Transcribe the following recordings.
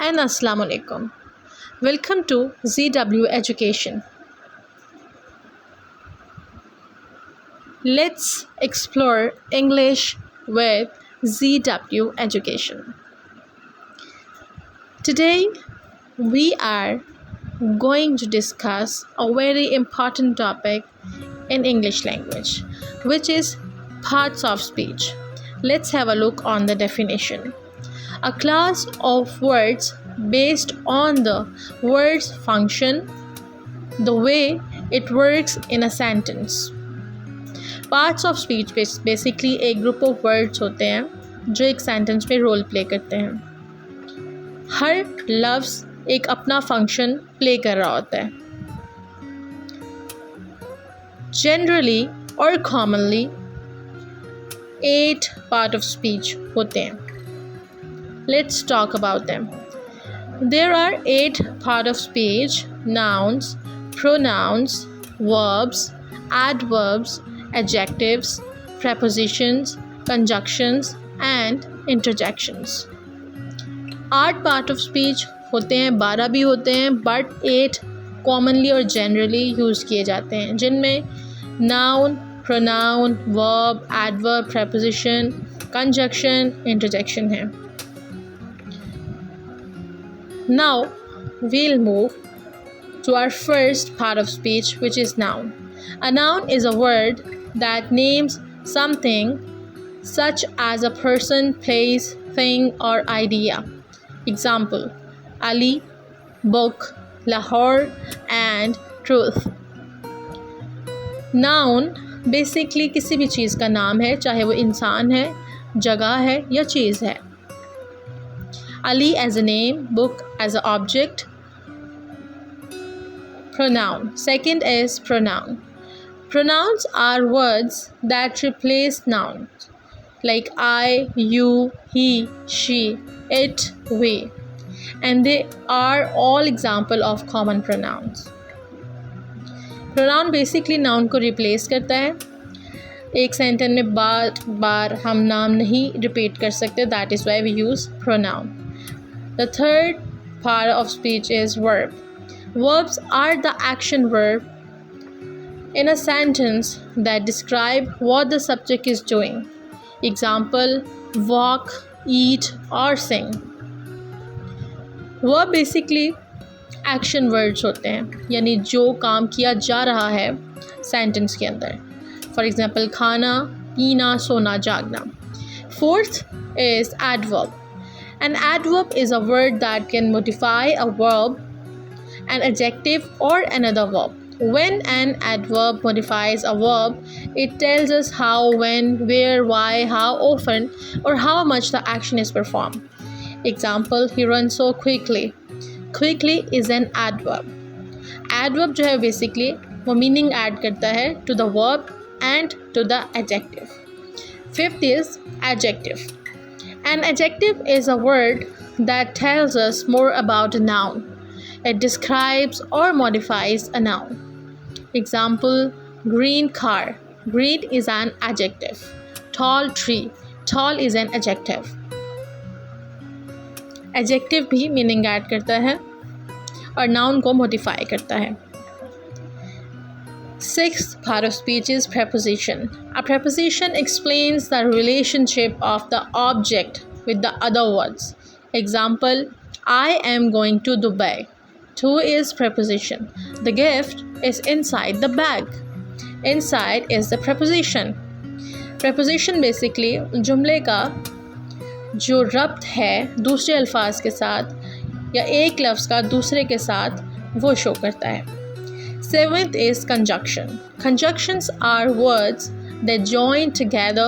and Assalamu alaikum. Welcome to ZW Education. Let's explore English with ZW Education. Today we are going to discuss a very important topic in English language, which is parts of speech. Let's have a look on the definition. A class of words based on the word's function, the way it works in a sentence. Parts of speech basically एक group of words होते हैं जो एक sentence में role play करते हैं. हर लफ्ज़ एक अपना फंक्शन प्ले कर रहा होता है. जनरली और कॉमनली 8 पार्ट ऑफ स्पीच होते हैं. Let's talk about them. There are 8 parts of speech: nouns, pronouns, verbs, adverbs, adjectives, prepositions, conjunctions and interjections. 8 parts of speech होते हैं, 12 भी होते हैं, but 8 commonly और generally यूज़ किए जाते हैं, जिनमें noun, pronoun, verb, adverb, preposition, conjunction, interjection है. Now we'll move to our first part of speech, which is noun. A noun is a word that names something such as a person, place, thing or idea. Example: Ali, book, Lahore and truth. Noun basically किसी भी चीज़ का नाम है, चाहे वो इंसान है, जगह है या चीज़ है. Ali as a name, book as an object. Pronoun. Second is pronoun. Pronouns are words that replace nouns like I, you, he, she, it, we, and they are all example of common pronouns. Pronoun basically noun को replace करता है. एक sentence में बार बार हम नाम नहीं repeat कर सकते, that is why we use pronoun. The third part of speech is verb. Verbs are the action verb in a sentence that describe what the subject is doing. Example: walk, eat or sing. Verb basically action words होते हैं, यानी जो काम किया जा रहा है sentence के अंदर. For example, खाना, पीना, सोना, जागना. Fourth is adverb. An adverb is a word that can modify a verb, an adjective or another verb. When an adverb modifies a verb, it tells us how, when, where, why, how often or how much the action is performed. Example: he runs so quickly. Quickly is an adverb. Adverb जो है basically वो meaning add करता है to the verb and to the adjective. Fifth is adjective. An adjective is a word that tells us more about a noun. It describes or modifies a noun. Example: green car. Green is an adjective. Tall tree. Tall is an adjective. Adjective भी meaning add करता है और noun को modify करता है. Sixth part of speech is preposition. A preposition explains the relationship of the object with the other words. Example: I am going to Dubai. To is preposition. The gift is inside the bag. Inside is the preposition. Preposition basically जुमले का जो रब्त है दूसरे अल्फाज के साथ या एक लफ्ज़ का दूसरे के साथ वो शो करता है. Seventh is conjunction. Conjunctions are words that join together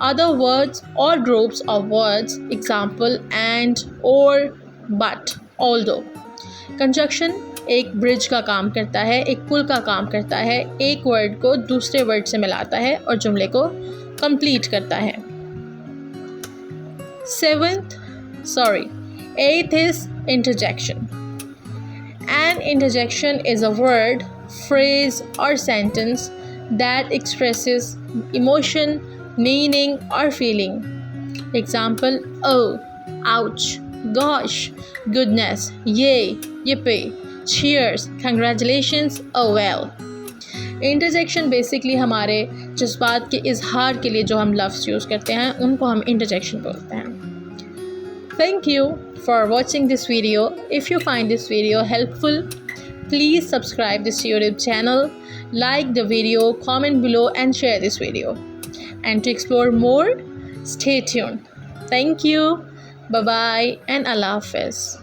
other words or groups of words. Example: and, or, but, although. Conjunction एक ब्रिज का काम करता है, एक पुल का काम करता है, एक वर्ड को दूसरे वर्ड से मिलाता है और जुमले को कंप्लीट करता है. Eighth is interjection. An interjection is a word, phrase or sentence that expresses emotion, meaning or feeling. Example: oh, ouch, gosh, goodness, yay, yippee, cheers, congratulations, oh well. Interjection basically हमारे जज्बात के इजहार के लिए जो हम लफ्ज़ यूज़ करते हैं उनको हम इंटरजेक्शन बोलते हैं. Thank you for watching this video. If you find this video helpful, please subscribe this YouTube channel, like the video, comment below and share this video. And to explore more, stay tuned. Thank you. Bye-bye and Allah Hafiz.